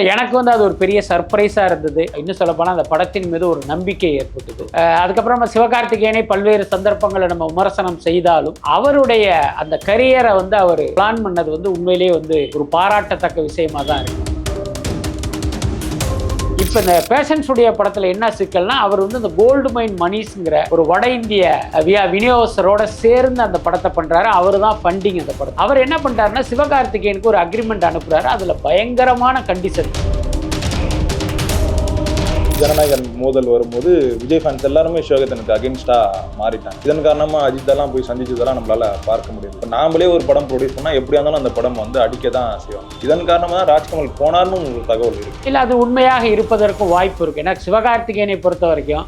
எனக்கு வந்து அது ஒரு பெரிய சர்ப்ரைஸா இருந்தது. இன்னும் சொல்ல போனா அந்த படத்தின் மீது ஒரு நம்பிக்கை ஏற்பட்டது. அதுக்கப்புறம் சிவகார்த்திகேயனை பல்வேறு சந்தர்ப்பங்களை நம்ம விமர்சனம் செய்தாலும் அவருடைய அந்த கரியரை வந்து அவர் பிளான் பண்ணது வந்து உண்மையிலேயே வந்து ஒரு பாராட்டத்தக்க விஷயமா தான் இருக்கு. இப்போ இந்த பேஷன்ஸ் உடைய படத்துல என்ன சிக்கல்னா, அவர் வந்து இந்த கோல்டு மைன் மணிஸ்ங்கிற ஒரு வட இந்திய விநியோகஸ்தரோட சேர்ந்து அந்த படத்தை பண்றாரு. அவர் தான் ஃபண்டிங் அந்த படம். அவர் என்ன பண்றாருன்னா, சிவகார்த்திகேயனுக்கு ஒரு அக்ரிமெண்ட் அனுப்புறாரு. அதுல பயங்கரமான கண்டிஷன். ஜனநாயகன் மோதல் வரும்போது விஜய் ஃபேன்ஸ் எல்லாருமே சிவகார்த்திகேயனுக்கு அகென்ஸ்டா மாறிட்டாங்க. இதன் காரணமா அஜித்தெல்லாம் போய் சந்திச்சதெல்லாம் நம்மளால பார்க்க முடியும். இப்போ நாமளே ஒரு படம் ப்ரொடியூஸ் பண்ணா எப்படியா இருந்தாலும் அந்த படம் வந்து அடிக்க தான் செய்வோம். இதன் காரணமா தான் ராஜ்கமல் போனார்னு உங்களுக்கு தகவல் இருக்கு. இல்ல, அது உண்மையாக இருப்பதற்கும் வாய்ப்பு இருக்கு. ஏன்னா சிவகார்த்திகேயனை பொறுத்த வரைக்கும்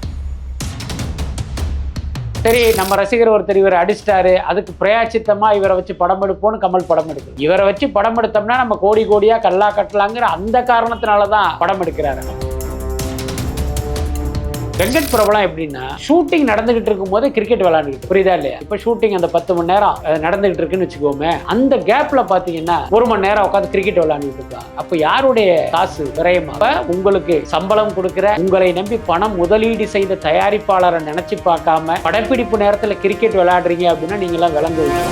சரி, நம்ம ரசிகர் ஒருத்தர் இவரை அடிச்சிட்டாரு, அதுக்கு பிரயாச்சித்தமா இவரை வச்சு படம் எடுப்போம்னு கமல் படம் எடுக்கும். இவரை வச்சு படம் எடுத்தோம்னா நம்ம கோடி கோடியா கல்லா கட்டலாங்கிற அந்த காரணத்தினாலதான் படம் எடுக்கிறாரு. வெங்கட் பிரபலம் எப்படின்னா, ஷூட்டிங் நடந்துகிட்டு இருக்கும் போது கிரிக்கெட் விளையாண்டுக்கிட்டு, புரியுதா இல்லையா? இப்ப ஷூட்டிங் அந்த 10 மணி நேரம் நடந்துகிட்டு இருக்குன்னு வச்சுக்கோமே, அந்த கேப்ல பாத்தீங்கன்னா 1 மணி நேரம் உட்காந்து கிரிக்கெட் விளையாண்டுட்டு இருக்காங்க. அப்ப யாருடைய காசு விரயமா? அப்ப உங்களுக்கு சம்பளம் கொடுக்கிற, உங்களை நம்பி பணம் முதலீடு செய்த தயாரிப்பாளரை நினைச்சு பார்க்காம படப்பிடிப்பு நேரத்துல கிரிக்கெட் விளையாடுறீங்க அப்படின்னா நீங்க எல்லாம் விளங்குவீங்க.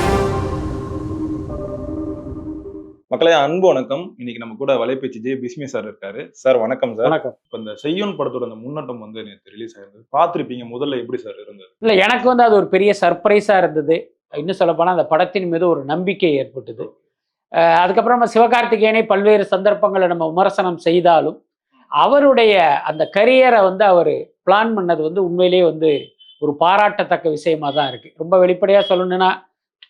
மக்களே, அன்பு வணக்கம். இன்னைக்கு நம்ம கூட வலைபேச்சு ஜே பிஸ்மி சார் இருக்காரு. சார் வணக்கம் சார். வணக்கம். இப்போ இந்த செய்யோன் படத்தோட அந்த முன்னோட்டம் வந்து நேற்று ரிலீஸ் ஆயிருந்தது, பார்த்துருப்பீங்க. முதல்ல எப்படி சார் இருந்தது? இல்ல, எனக்கு வந்து அது ஒரு பெரிய சர்ப்ரைஸா இருந்தது. இன்னும் சொல்ல போனா அந்த படத்தின் மீது ஒரு நம்பிக்கை ஏற்பட்டது. அதுக்கப்புறம் சிவகார்த்திகேயனை பல்வேறு சந்தர்ப்பங்களை நம்ம விமர்சனம் செய்தாலும் அவருடைய அந்த கரியரை வந்து அவர் பிளான் பண்ணது வந்து உண்மையிலேயே வந்து ஒரு பாராட்டத்தக்க விஷயமா தான் இருக்கு. ரொம்ப வெளிப்படையா சொல்லணும்னா,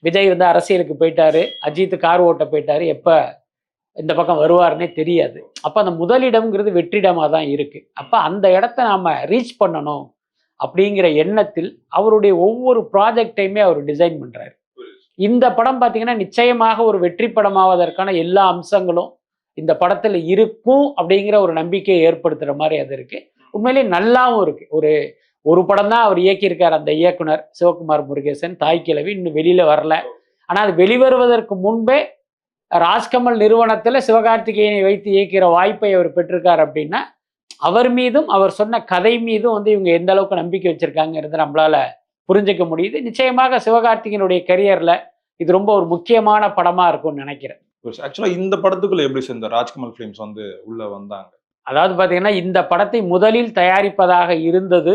விஜய் வந்து அரசியலுக்கு போயிட்டாரு, அஜித் கார் ஓட்ட போயிட்டாரு, எப்ப இந்த பக்கம் வருவாருன்னே தெரியாது. அப்ப அந்த முதலிடம்ங்கிறது வெற்றிடமா தான் இருக்கு. அப்ப அந்த இடத்த நாம ரீச் பண்ணணும் அப்படிங்கிற எண்ணத்தில் அவருடைய ஒவ்வொரு ப்ராஜெக்டையுமே அவர் டிசைன் பண்றாரு. இந்த படம் பார்த்தீங்கன்னா நிச்சயமாக ஒரு வெற்றி படமாவதற்கான எல்லா அம்சங்களும் இந்த படத்துல இருக்கும் அப்படிங்கிற ஒரு நம்பிக்கையை ஏற்படுத்துற மாதிரி அது இருக்கு. உண்மையிலேயே நல்லாவும் இருக்கு. ஒரு படம் தான் அவர் இயக்கியிருக்கார் அந்த இயக்குனர் சிவகுமார் முருகேசன், தாய்க்கிழவி, இன்னும் வெளியில வரல. ஆனா அது வெளிவருவதற்கு முன்பே ராஜ்கமல் நிறுவனத்துல சிவகார்த்திகேயனை வைத்து இயக்கிற வாய்ப்பை அவர் பெற்றிருக்கார். அப்படின்னா அவர் மீதும் அவர் சொன்ன கதை மீதும் வந்து இவங்க எந்த அளவுக்கு நம்பிக்கை வச்சிருக்காங்கிறது நம்மளால புரிஞ்சுக்க முடியுது. நிச்சயமாக சிவகார்த்திகேயனுடைய கரியர்ல இது ரொம்ப ஒரு முக்கியமான படமா இருக்கும்னு நினைக்கிறேன். ஆக்சுவலா இந்த படத்துக்குள்ள எப்படி சார் இந்த ராஜ்கமல் ஃபிலிம்ஸ் வந்து உள்ள வந்தாங்க? அதாவது பாத்தீங்கன்னா, இந்த படத்தை முதலில் தயாரிப்பதாக இருந்தது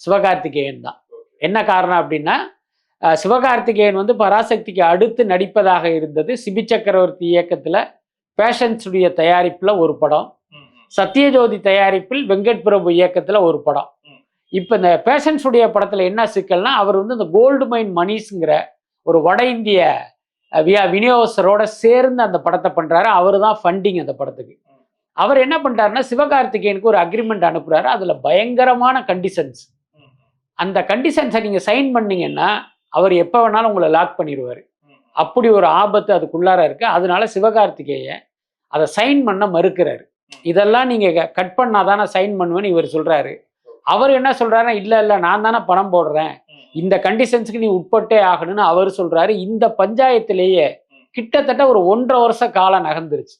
சிவகார்த்திகேயன் தான். என்ன காரணம் அப்படின்னா, சிவகார்த்திகேயன் வந்து பராசக்திக்கு அடுத்து நடிப்பதாக இருந்தது. சிபி சக்கரவர்த்தி இயக்கத்துல பேஷன்ஸுடைய தயாரிப்புல ஒரு படம், சத்யஜோதி தயாரிப்பில் வெங்கட் பிரபு இயக்கத்துல ஒரு படம். இப்ப இந்த பேஷன்ஸுடைய படத்துல என்ன சிக்கல்னா, அவர் வந்து இந்த கோல்டு மைன் மணிஸ்ங்கிற ஒரு வட இந்திய விநியோகஸ்தரோட சேர்ந்து அந்த படத்தை பண்றாரு. அவரு தான் ஃபண்டிங் அந்த படத்துக்கு. அவர் என்ன பண்றாருன்னா, சிவகார்த்திகேயனுக்கு ஒரு அக்ரிமெண்ட் அனுப்புறாரு. அதுல பயங்கரமான கண்டிஷன்ஸ். அந்த கண்டிஷன்ஸை நீங்க சைன் பண்ணீங்கன்னா அவர் எப்ப வேணாலும் உங்களை லாக் பண்ணிடுவாரு. அப்படி ஒரு ஆபத்து அதுக்குள்ளார இருக்கு. அதனால சிவகார்த்திகேயன் அதை சைன் பண்ண மறுக்கிறாரு. இதெல்லாம் நீங்க கட் பண்ணாதானே சைன் பண்ணுவேன்னு இவர் சொல்றாரு. அவர் என்ன சொல்றாருன்னா, இல்ல நான் தானே பணம் போடுறேன், இந்த கண்டிஷன்ஸுக்கு நீ உட்பட்டே ஆகணும்னு அவர் சொல்றாரு. இந்த பஞ்சாயத்திலேயே கிட்டத்தட்ட ஒரு 1.5 வருஷ காலம் நகர்ந்துருச்சு.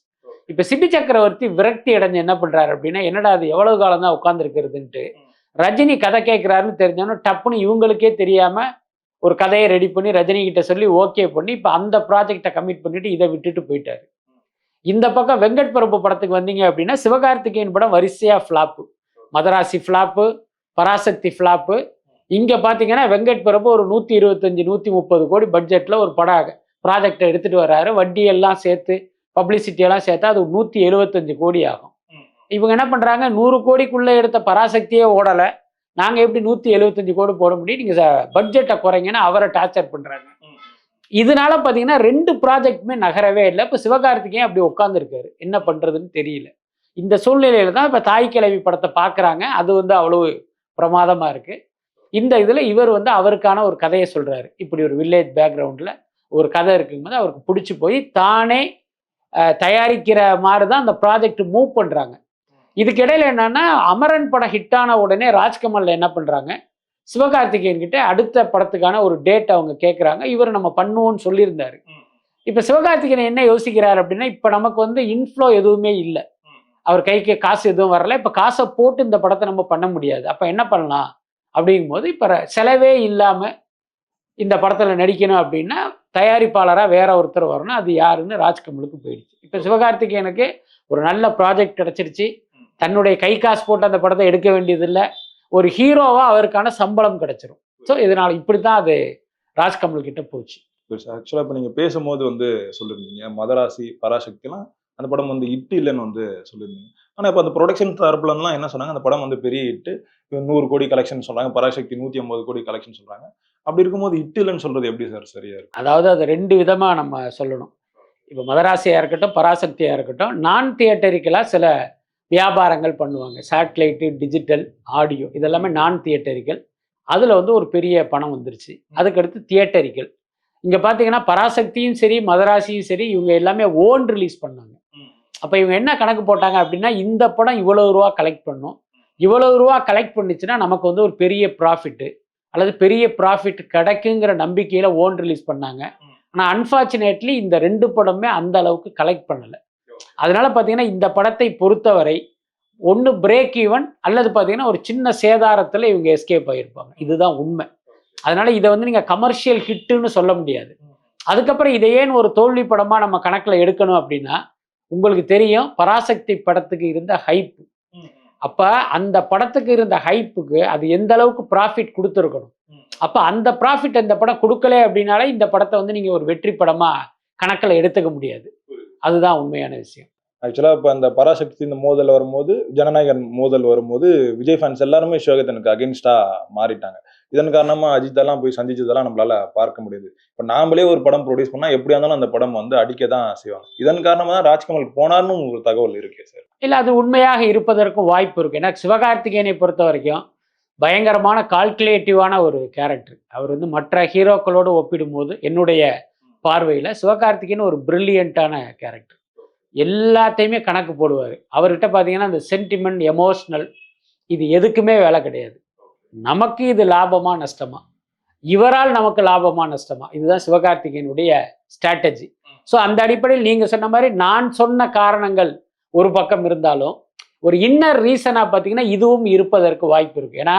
இப்ப சிபி சக்கரவர்த்தி விரக்தி அடைஞ்சு என்ன பண்றாரு அப்படின்னா, என்னடா அது எவ்வளவு காலம் தான் உட்கார்ந்துருக்கிறதுன்ட்டு ரஜினி கதை கேட்கிறாருன்னு தெரிஞ்சோன்னா டப்புன்னு இவங்களுக்கே தெரியாம ஒரு கதையை ரெடி பண்ணி ரஜினி கிட்ட சொல்லி ஓகே பண்ணி இப்ப அந்த ப்ராஜெக்டை கமிட் பண்ணிட்டு இதை விட்டுட்டு போயிட்டாரு. இந்த பக்கம் வெங்கட் பிரபு படத்துக்கு வந்தீங்க அப்படின்னா, சிவகார்த்திகேயன் படம் வரிசையா flop. Madharaasi flop, Parasakthi flop. இங்க பாத்தீங்கன்னா வெங்கட் பிரபு ஒரு 125 130 கோடி பட்ஜெட்ல ஒரு ப்ராஜெக்டை எடுத்துட்டு வர்றாரு. வட்டி எல்லாம் சேர்த்து பப்ளிசிட்டி எல்லாம் சேர்த்தா அது 175 கோடி ஆகும். இவங்க என்ன பண்றாங்க, 100 கோடிக்குள்ள எடுத்த பராசக்தியே ஓடலை, நாங்க எப்படி 175 கோடி போட முடியும், நீங்க பட்ஜெட்டை குறைங்கன்னு அவரை டார்ச்சர் பண்றாங்க. இதனால பாத்தீங்கன்னா 2 ப்ராஜெக்டுமே நகரவே இல்லை. இப்ப சிவகார்த்திகேயன் அப்படி உட்கார்ந்துருக்காரு, என்ன பண்றதுன்னு தெரியல. இந்த சூழ்நிலையில தான் இப்ப தாய்க்கிழவி படத்தை பாக்குறாங்க. அது வந்து அவ்வளவு பிரமாதமா இருக்கு. இந்த இதுல இவர் வந்து அவருக்கான ஒரு கதையை சொல்றாரு. இப்படி ஒரு வில்லேஜ் பேக்ரவுண்ட்ல ஒரு கதை இருக்கும்போது அவருக்கு பிடிச்சி போய் தானே தயாரிக்கிற மாதிரி தான் அந்த ப்ராஜெக்ட் மூவ் பண்றாங்க. இதுக்கு இடையில என்னன்னா, அமரன் படம் ஹிட்டான உடனே ராஜ்கமல் என்ன பண்றாங்க, சிவகார்த்திகேயன் கிட்ட அடுத்த படத்துக்கான ஒரு டேட் அவங்க கேட்குறாங்க. இவர் நம்ம பண்ணுவோம்னு சொல்லியிருந்தாரு. இப்ப சிவகார்த்திகேயன் என்ன யோசிக்கிறார் அப்படின்னா, இப்ப நமக்கு வந்து இன்ஃப்ளோ எதுவுமே இல்லை. அவர் கைக்கு காசு எதுவும் வரல. இப்போ காசை போட்டு இந்த படத்தை நம்ம பண்ண முடியாது. அப்போ என்ன பண்ணலாம் அப்படிங்கும்போது, இப்போ செலவே இல்லாமல் இந்த படத்தில் நடிக்கணும் அப்படின்னா தயாரிப்பாளராக வேற ஒருத்தர் வரணும். அது யாருன்னு ராஜ்கமலுக்கு போயிடுச்சு. இப்போ சிவகார்த்திகேயனுக்கு ஒரு நல்ல ப்ராஜெக்ட் கிடைச்சிருச்சு. தன்னுடைய கை காசு போட்டு அந்த படத்தை எடுக்க வேண்டியதில்லை. ஒரு ஹீரோவாக அவருக்கான சம்பளம் கிடைச்சிரும். ஸோ இதனால் இப்படி தான் அது ராஜ்கமல் கிட்ட போச்சு. ஆக்சுவலாக இப்போ நீங்கள் பேசும்போது வந்து சொல்லியிருந்தீங்க மதராசி பராசக்திலாம் அந்த படம் வந்து ஹிட் இல்லைன்னு வந்து சொல்லியிருந்தீங்க. ஆனால் இப்போ அந்த ப்ரொடக்ஷன் தரப்புலலாம் என்ன சொன்னாங்க, அந்த படம் வந்து பெரிய ஹிட்டு, 100 கோடி கலெக்ஷன் சொல்கிறாங்க, பராசக்தி 150 கோடி கலெக்ஷன் சொல்கிறாங்க. அப்படி இருக்கும்போது ஹிட் இல்லைன்னு சொல்கிறது எப்படி சார் சரியா இருக்கும்? அதாவது அது 2 விதமாக நம்ம சொல்லணும். இப்போ மதராசியாக இருக்கட்டும், பராசக்தியாக இருக்கட்டும், நான் தியேட்டரிக்கலாக சில வியாபாரங்கள் பண்ணுவாங்க. சேட்டலைட்டு, டிஜிட்டல், ஆடியோ இதெல்லாமே நான் தியேட்டரிக்கல். அதில் வந்து ஒரு பெரிய பணம் வந்துருச்சு. அதுக்கடுத்து தியேட்டரிக்கல். இங்கே பார்த்தீங்கன்னா பராசக்தியும் சரி, மதராசியும் சரி, இவங்க எல்லாமே ஓன் ரிலீஸ் பண்ணாங்க. அப்போ இவங்க என்ன கணக்கு போட்டாங்க அப்படின்னா, இந்த படம் இவ்வளவு ரூபா கலெக்ட் பண்ணும், இவ்வளவு ரூபா கலெக்ட் பண்ணிச்சுன்னா நமக்கு வந்து ஒரு பெரிய ப்ராஃபிட்டு அல்லது பெரிய ப்ராஃபிட் கிடைக்குங்கிற நம்பிக்கையில் ஓன் ரிலீஸ் பண்ணாங்க. ஆனால் அன்ஃபார்ச்சுனேட்லி இந்த 2 படமே அந்த அளவுக்கு கலெக்ட் பண்ணலை. அதனால பார்த்தீங்கன்னா இந்த படத்தை பொறுத்தவரை ஒன்று பிரேக் ஈவன் அல்லது பார்த்தீங்கன்னா ஒரு சின்ன சேதாரத்தில் இவங்க எஸ்கேப் ஆகியிருப்பாங்க. இதுதான் உண்மை. அதனால இதை வந்து நீங்கள் கமர்ஷியல் ஹிட்டுன்னு சொல்ல முடியாது. அதுக்கப்புறம் இதை ஏன் ஒரு தோல்வி படமாக நம்ம கணக்கில் எடுக்கணும் அப்படின்னா, உங்களுக்கு தெரியும் பராசக்தி படத்துக்கு இருந்த ஹைப். அப்போ அந்த படத்துக்கு இருந்த ஹைப்புக்கு அது எந்த அளவுக்கு ப்ராஃபிட் கொடுத்துருக்கணும். அப்போ அந்த ப்ராஃபிட் அந்த படம் கொடுக்கல அப்படின்னாலே இந்த படத்தை வந்து நீங்கள் ஒரு வெற்றி படமாக கணக்கில் எடுத்துக்க முடியாது. அதுதான் உண்மையான விஷயம். ஆக்சுவலாக இப்போ அந்த பராசக்தி இந்த மோதல் வரும்போது, ஜனநாயகன் மோதல் வரும்போது, விஜய் ஃபேன்ஸ் எல்லாருமே சிவகார்த்திகேயனுக்கு அகென்ஸ்டாக மாறிட்டாங்க. இதன் காரணமாக அஜித்தெல்லாம் போய் சந்திச்சதெல்லாம் நம்மளால பார்க்க முடியுது. இப்போ நாமளே ஒரு படம் ப்ரொடியூஸ் பண்ணால் எப்படியா இருந்தாலும் அந்த படம் வந்து அடிக்க தான் செய்வாங்க. இதன் காரணமாக தான் ராஜ்கமல் போனார்னு ஒரு தகவல் இருக்கு சார். இல்லை, அது உண்மையாக இருப்பதற்கும் வாய்ப்பு இருக்குது. ஏன்னா சிவகார்த்திகேயனை பொறுத்த வரைக்கும் பயங்கரமான கால்குலேட்டிவான ஒரு கேரக்டர். அவர் வந்து மற்ற ஹீரோக்களோடு ஒப்பிடும்போது என்னுடைய பார்வையில் சிவகார்த்திகேயன் ஒரு பிரில்லியண்ட்டான கேரக்டர். எல்லாத்தையுமே கணக்கு போடுவார். அவர்கிட்ட பார்த்தீங்கன்னா அந்த சென்டிமெண்ட், எமோஷ்னல் இது எதுக்குமே வேலை கிடையாது. நமக்கு இது லாபமா நஷ்டமா, இவரால் நமக்கு லாபமா நஷ்டமா, இதுதான் சிவகார்த்திகேயனுடைய ஸ்ட்ராட்டஜி. ஸோ அந்த அடிப்படையில் நீங்கள் சொன்ன மாதிரி நான் சொன்ன காரணங்கள் ஒரு பக்கம் இருந்தாலும் ஒரு இன்னர் ரீசனாக பார்த்தீங்கன்னா இதுவும் இருப்பதற்கு வாய்ப்பு இருக்குது. ஏன்னா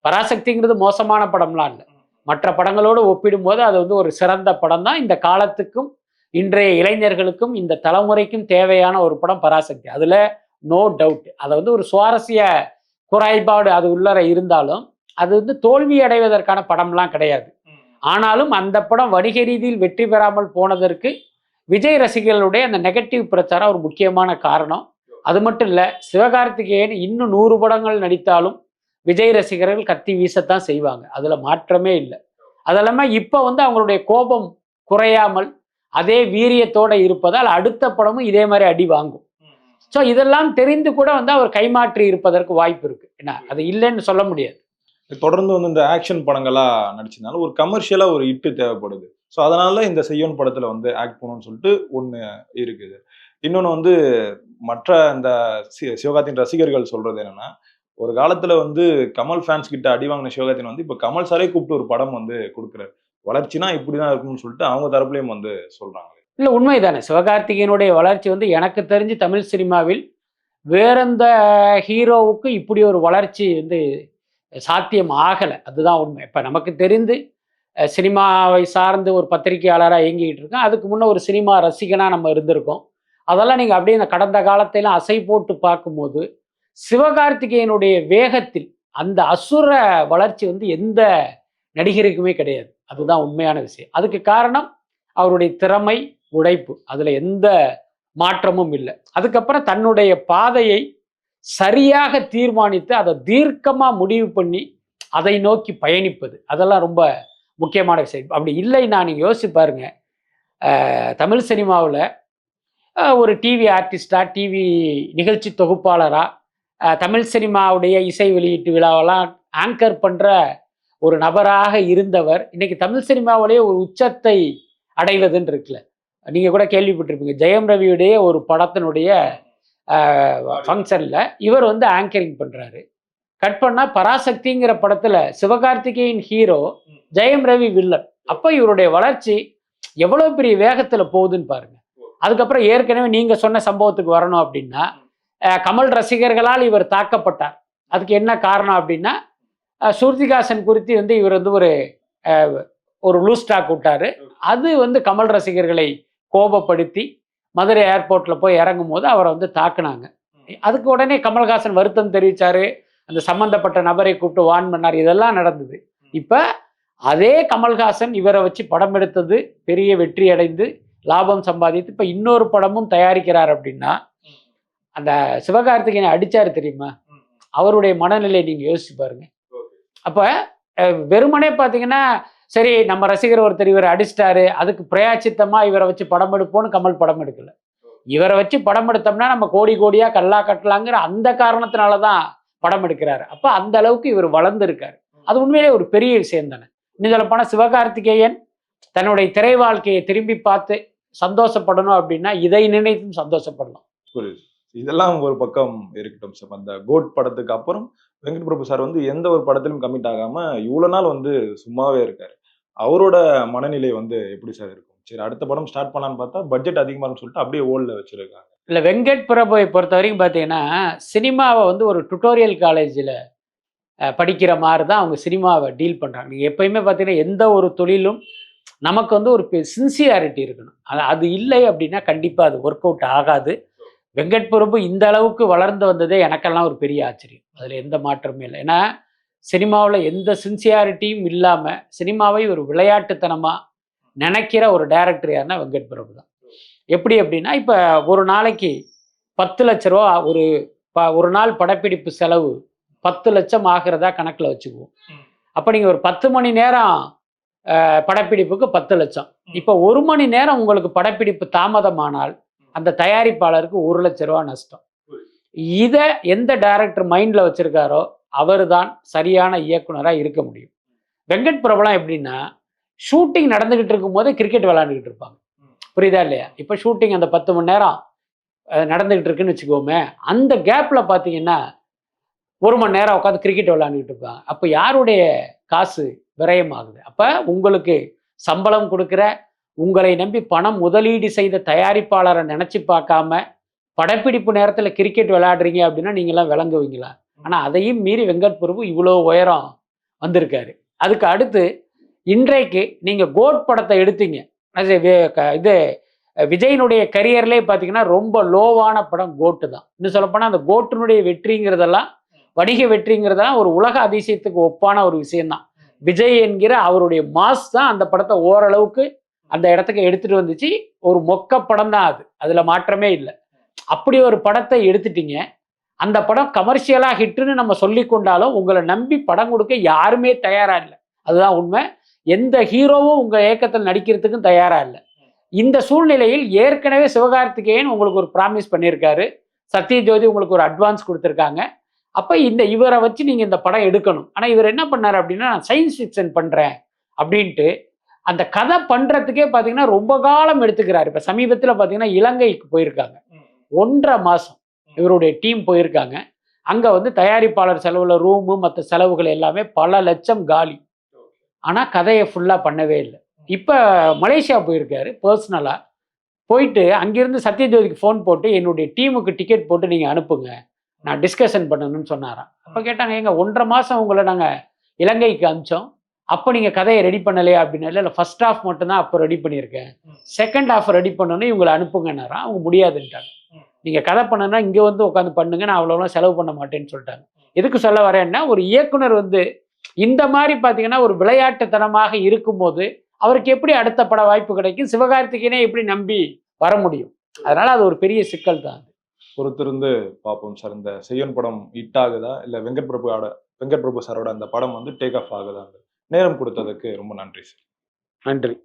பராசக்திங்கிறது மோசமான படம்லாம் இல்லை. மற்ற படங்களோடு ஒப்பிடும்போது அது வந்து ஒரு சிறந்த படம் தான். இந்த காலத்துக்கும் இன்றைய இளைஞர்களுக்கும் இந்த தலைமுறைக்கும் தேவையான ஒரு படம் பராசக்தி. அதில் நோ டவுட். அதை வந்து ஒரு சுவாரஸ்ய குறைபாடு அது உள்ளர இருந்தாலும் அது வந்து தோல்வி அடைவதற்கான படம்லாம் கிடையாது. ஆனாலும் அந்த படம் வணிக ரீதியில் வெற்றி பெறாமல் போனதற்கு விஜய் ரசிகர்களுடைய அந்த நெகட்டிவ் பிரச்சாரம் ஒரு முக்கியமான காரணம். அது மட்டும் இல்லை, சிவகார்த்திகேயன் இன்னும் 100 படங்கள் நடித்தாலும் விஜய் ரசிகர்கள் கத்தி வீசத்தான் செய்வாங்க. அதில் மாற்றமே இல்லை. அதெல்லாமல் இப்போ வந்து அவங்களுடைய கோபம் குறையாமல் அதே வீரியத்தோடு இருப்பதால் அடுத்த படமும் இதே மாதிரி அடி வாங்கும். ஸோ இதெல்லாம் தெரிந்து கூட வந்து அவர் கைமாற்றி இருப்பதற்கு வாய்ப்பு இருக்குது. ஏன்னா அது இல்லைன்னு சொல்ல முடியாது. தொடர்ந்து வந்து இந்த ஆக்ஷன் படங்களாக நடிச்சதுனால ஒரு கமர்ஷியலாக ஒரு ஹிட்டு தேவைப்படுது. ஸோ அதனால இந்த செய்யோன் படத்தில் வந்து ஆக்ட் பண்ணணும்னு சொல்லிட்டு ஒன்று இருக்குது. இன்னொன்று வந்து மற்ற இந்த சிவகார்த்திகேயன் ரசிகர்கள் சொல்கிறது என்னென்னா, ஒரு காலத்தில் வந்து கமல் ஃபேன்ஸ் கிட்ட அடி வாங்கின சிவகார்த்திகேயன் வந்து இப்போ கமல் சாரே கூப்பிட்டு ஒரு படம் வந்து கொடுக்குறாரு. வளர்ச்சினா இப்படி தான் இருக்கும்னு சொல்லிட்டு அவங்க தரப்புலையும் வந்து சொல்கிறாங்க. இல்லை, உண்மைதானே. சிவகார்த்திகேயனுடைய வளர்ச்சி வந்து எனக்கு தெரிஞ்சு தமிழ் சினிமாவில் வேறெந்த ஹீரோவுக்கு இப்படி ஒரு வளர்ச்சி வந்து சாத்தியம் ஆகலை. அதுதான் உண்மை. இப்போ நமக்கு தெரிந்து சினிமாவை சார்ந்து ஒரு பத்திரிகையாளராக இயங்கிக்கிட்டு இருக்கோம். அதுக்கு முன்னே ஒரு சினிமா ரசிகனாக நம்ம இருந்திருக்கோம். அதெல்லாம் நீங்கள் அப்படியே இந்த கடந்த காலத்தையெல்லாம் அசை போட்டு பார்க்கும்போது சிவகார்த்திகேயனுடைய வேகத்தில் அந்த அசுர வளர்ச்சி வந்து எந்த நடிகருக்குமே கிடையாது. அதுதான் உண்மையான விஷயம். அதுக்கு காரணம் அவருடைய திறமை, உழைப்பு. அதில் எந்த மாற்றமும் இல்லை. அதுக்கப்புறம் தன்னுடைய பாதையை சரியாக தீர்மானித்து அதை தீர்க்கமாக முடிவு பண்ணி அதை நோக்கி பயணிப்பது, அதெல்லாம் ரொம்ப முக்கியமான விஷயம். அப்படி இல்லைன்னா நீங்கள் யோசிச்சு பாருங்க, தமிழ் சினிமாவில் ஒரு டிவி ஆர்டிஸ்டாக, டிவி நிகழ்ச்சி தொகுப்பாளராக, தமிழ் சினிமாவுடைய இசை வெளியீட்டு விழாவெல்லாம் ஆங்கர் பண்ணுற ஒரு நபராக இருந்தவர் இன்னைக்கு தமிழ் சினிமாவிலேயே ஒரு உச்சத்தை அடைவதுன்னு இருக்குல்ல. நீங்கள் கூட கேள்விப்பட்டிருப்பீங்க, ஜெயம் ரவியுடைய ஒரு படத்தினுடைய ஃபங்க்ஷனில் இவர் வந்து ஆங்கரிங் பண்ணுறாரு. கட் பண்ணால் பராசக்திங்கிற படத்தில் சிவகார்த்திகேயன் ஹீரோ, ஜெயம் ரவி வில்லன். அப்போ இவருடைய வளர்ச்சி எவ்வளோ பெரிய வேகத்தில் போகுதுன்னு பாருங்கள். அதுக்கப்புறம் ஏற்கனவே நீங்கள் சொன்ன சம்பவத்துக்கு வரணும் அப்படின்னா, கமல் ரசிகர்களால் இவர் தாக்கப்பட்டார். அதுக்கு என்ன காரணம் அப்படின்னா, ஸ்ருதிஹாசன் குறித்து வந்து இவர் வந்து ஒரு லூஸ் டாக் விட்டாரு. அது வந்து கமல் ரசிகர்களை கோபப்படுத்தி மதுரை ஏர்போர்ட்ல போய் இறங்கும் போது அவரை வந்து தாக்குனாங்க. அதுக்கு உடனே கமல்ஹாசன் வருத்தம் தெரிவிச்சாரு. அந்த சம்பந்தப்பட்ட நபரை கூப்பிட்டு வார்ன் பண்ணார். இதெல்லாம் நடந்தது. இப்ப அதே கமல்ஹாசன் இவரை வச்சு படம் எடுத்தது பெரிய வெற்றி அடைந்து லாபம் சம்பாதித்து இப்ப இன்னொரு படமும் தயாரிக்கிறார் அப்படின்னா, அந்த சிவகார்த்திகேயனை அடிச்சாரு தெரியுமா, அவருடைய மனநிலை நீங்க யோசிச்சு பாருங்க. அப்ப வெறுமனே பாத்தீங்கன்னா, சரி நம்ம ரசிகர் ஒருத்தர் இவரை அடிச்சிட்டாரு, அதுக்கு பிரயாச்சித்தமா இவரை வச்சு படம் எடுப்போம்னு கமல் படம் எடுக்கல. இவரை வச்சு படம் எடுத்தோம்னா நம்ம கோடி கோடியா கல்லா கட்டலாங்கிற அந்த காரணத்தினாலதான் படம் எடுக்கிறாரு. அப்ப அந்த அளவுக்கு இவர் வளர்ந்துருக்காரு. அது உண்மையிலே ஒரு பெரிய விஷயம் தானே. இன்னும் சொல்ல போனா சிவகார்த்திகேயன் தன்னுடைய திரை வாழ்க்கையை திரும்பி பார்த்து சந்தோஷப்படணும் அப்படின்னா இதை நினைத்தும் சந்தோஷப்படலாம். புரியுது. இதெல்லாம் ஒரு பக்கம் இருக்கட்டும் சார். அந்த கோட் படத்துக்கு அப்புறம் வெங்கட் பிரபு சார் வந்து எந்த ஒரு படத்திலும் கமிட் ஆகாம இவ்வளவு நாள் வந்து சும்மாவே இருக்காரு. அவரோட மனநிலை வந்து எப்படி சார் இருக்கும்? சரி, அடுத்த படம் ஸ்டார்ட் பண்ணலான்னு பார்த்தா பட்ஜெட் அதிகமானு சொல்லிட்டு அப்படியே ஓல்ல வச்சிருக்காங்க. இல்ல, வெங்கட் பிரபுவை பொறுத்த வரைக்கும் பார்த்தீங்கன்னா, சினிமாவை வந்து ஒரு டுட்டோரியல் காலேஜில் படிக்கிற மாதிரி தான் அவங்க சினிமாவை டீல் பண்ணுறாங்க. நீங்கள் எப்பயுமே பார்த்தீங்கன்னா எந்த ஒரு தொழிலும் நமக்கு வந்து ஒரு சின்சியாரிட்டி இருக்கணும். அது இல்லை அப்படின்னா கண்டிப்பாக அது ஒர்க் அவுட் ஆகாது. வெங்கட் பிரபு இந்த அளவுக்கு வளர்ந்து வந்ததே எனக்கெல்லாம் ஒரு பெரிய ஆச்சரியம். அதில் எந்த மாற்றமே இல்லை. ஏன்னா சினிமாவில் எந்த சின்சியாரிட்டியும் இல்லாமல் சினிமாவை ஒரு விளையாட்டுத்தனமாக நினைக்கிற ஒரு டைரக்டர் யாருன்னா வெங்கட் பிரபு தான். எப்படி அப்படின்னா, இப்போ ஒரு நாளைக்கு 10 லட்ச ரூபா ஒரு நாள் படப்பிடிப்பு செலவு 10 லட்சம் ஆகிறதா கணக்கில் வச்சுக்குவோம். அப்போ நீங்கள் ஒரு 10 மணி நேரம் படப்பிடிப்புக்கு 10 லட்சம். இப்போ 1 மணி நேரம் உங்களுக்கு படப்பிடிப்பு தாமதமானால் அந்த தயாரிப்பாளருக்கு 1 லட்ச ரூபா நஷ்டம். இதை எந்த டைரக்டர் மைண்டில் வச்சிருக்காரோ அவர் தான் சரியான இயக்குனராக இருக்க முடியும். வெங்கட் பிரபுலாம் எப்படின்னா, ஷூட்டிங் நடந்துகிட்டு இருக்கும் போதே கிரிக்கெட் விளையாண்டுக்கிட்டு இருப்பாங்க. புரியுதா இல்லையா? இப்போ ஷூட்டிங் அந்த 10 மணி நேரம் நடந்துகிட்டு இருக்குன்னு வச்சுக்கோமே, அந்த கேப்ல பார்த்தீங்கன்னா 1 மணி நேரம் உட்காந்து கிரிக்கெட் விளையாண்டுக்கிட்டு இருப்பாங்க. அப்போ யாருடைய காசு விரயமாகுது? அப்போ உங்களுக்கு சம்பளம் கொடுக்குற, உங்களை நம்பி பணம் முதலீடு செய்த தயாரிப்பாளரை நினைச்சு பார்க்காம படப்பிடிப்பு நேரத்தில் கிரிக்கெட் விளையாடுறீங்க அப்படின்னா நீங்களாம் விளங்குவீங்களா? ஆனால் அதையும் மீறி வெங்கட் பிரபு இவ்வளோ உயரம் வந்திருக்காரு. அதுக்கு அடுத்து இன்றைக்கு நீங்கள் கோட் படத்தை எடுத்தீங்க. இது விஜயனுடைய கரியர்லேயே பார்த்தீங்கன்னா ரொம்ப லோவான படம் கோட்டு தான். இன்னும் சொல்லப்போனால் அந்த கோட்டினுடைய வெற்றிங்கிறதெல்லாம், வணிக வெற்றிங்கிறதெல்லாம் ஒரு உலக அதிசயத்துக்கு ஒப்பான ஒரு விஷயம்தான். விஜய் என்கிற அவருடைய மாஸ் தான் அந்த படத்தை ஓரளவுக்கு அந்த இடத்துக்கு எடுத்துட்டு வந்துச்சு. ஒரு மொக்க படம் தான் அது, அதுல மாற்றமே இல்லை. அப்படி ஒரு படத்தை எடுத்துட்டீங்க. அந்த படம் கமர்ஷியலா ஹிட்னு நம்ம சொல்லி கொண்டாலும் உங்களை நம்பி படம் கொடுக்க யாருமே தயாரா இல்லை. அதுதான் உண்மை. எந்த ஹீரோவும் உங்க இயக்கத்தில் நடிக்கிறதுக்கும் தயாரா இல்லை. இந்த சூழ்நிலையில் ஏற்கனவே சிவகார்த்திகேயன் உங்களுக்கு ஒரு ப்ராமிஸ் பண்ணியிருக்காரு, சத்யஜோதி உங்களுக்கு ஒரு அட்வான்ஸ் கொடுத்துருக்காங்க. அப்போ இவரை வச்சு நீங்கள் இந்த படம் எடுக்கணும். ஆனால் இவர் என்ன பண்ணார் அப்படின்னா, நான் சயின்ஸ் ஃபிக்ஷன் பண்ணுறேன் அப்படின்ட்டு அந்த கதை பண்ணுறதுக்கே பார்த்தீங்கன்னா ரொம்ப காலம் எடுத்துக்கிறாரு. இப்போ சமீபத்தில் பார்த்தீங்கன்னா இலங்கைக்கு போயிருக்காங்க. 1.5 மாதம் இவருடைய டீம் போயிருக்காங்க. அங்கே வந்து தயாரிப்பாளர் செலவில் ரூமு மற்ற செலவுகள் எல்லாமே பல லட்சம் காலி. ஆனால் கதையை ஃபுல்லாக பண்ணவே இல்லை. இப்போ மலேசியா போயிருக்காரு. பர்சனலாக போயிட்டு அங்கேருந்து சத்யஜோதிக்கு ஃபோன் போட்டு என்னுடைய டீமுக்கு டிக்கெட் போட்டு நீங்கள் அனுப்புங்க, நான் டிஸ்கஷன் பண்ணணும்னு சொன்னாராம். அப்போ கேட்டாங்க, எங்க 1.5 மாதம் உங்களை நாங்கள் இலங்கைக்கு அனுப்பிச்சோம், அப்போ நீங்கள் கதையை ரெடி பண்ணலையா அப்படின்னா, இல்லை ஃபர்ஸ்ட் ஹாஃப் மட்டும்தான் அப்போ ரெடி பண்ணியிருக்கேன், செகண்ட் ஹாஃப் ரெடி பண்ணணும் இவங்களை அனுப்புங்கன்னாராம். அவங்க முடியாதுன்ட்டாங்க. நீங்கள் கதை பண்ணணும்னா இங்கே வந்து உட்காந்து பண்ணுங்க, நான் அவ்வளோலாம் செலவு பண்ண மாட்டேன்னு சொல்லிட்டாங்க. எதுக்கு சொல்ல வரேன்னா, ஒரு இயக்குனர் வந்து இந்த மாதிரி பார்த்தீங்கன்னா ஒரு விளையாட்டுத்தனமாக இருக்கும்போது அவருக்கு எப்படி அடுத்த பட வாய்ப்பு கிடைக்கும்? சிவகார்த்திகேயனை எப்படி நம்பி வர முடியும்? அதனால அது ஒரு பெரிய சிக்கல் தான். பொறுத்திருந்து பார்ப்போம் சார். இந்த செய்யன் படம் ஹிட் ஆகுதா, இல்லை வெங்கட் பிரபு சாரோட அந்த படம் வந்து டேக் ஆஃப் ஆகுதா? நேரம் கொடுத்ததுக்கு ரொம்ப நன்றி சார். நன்றி.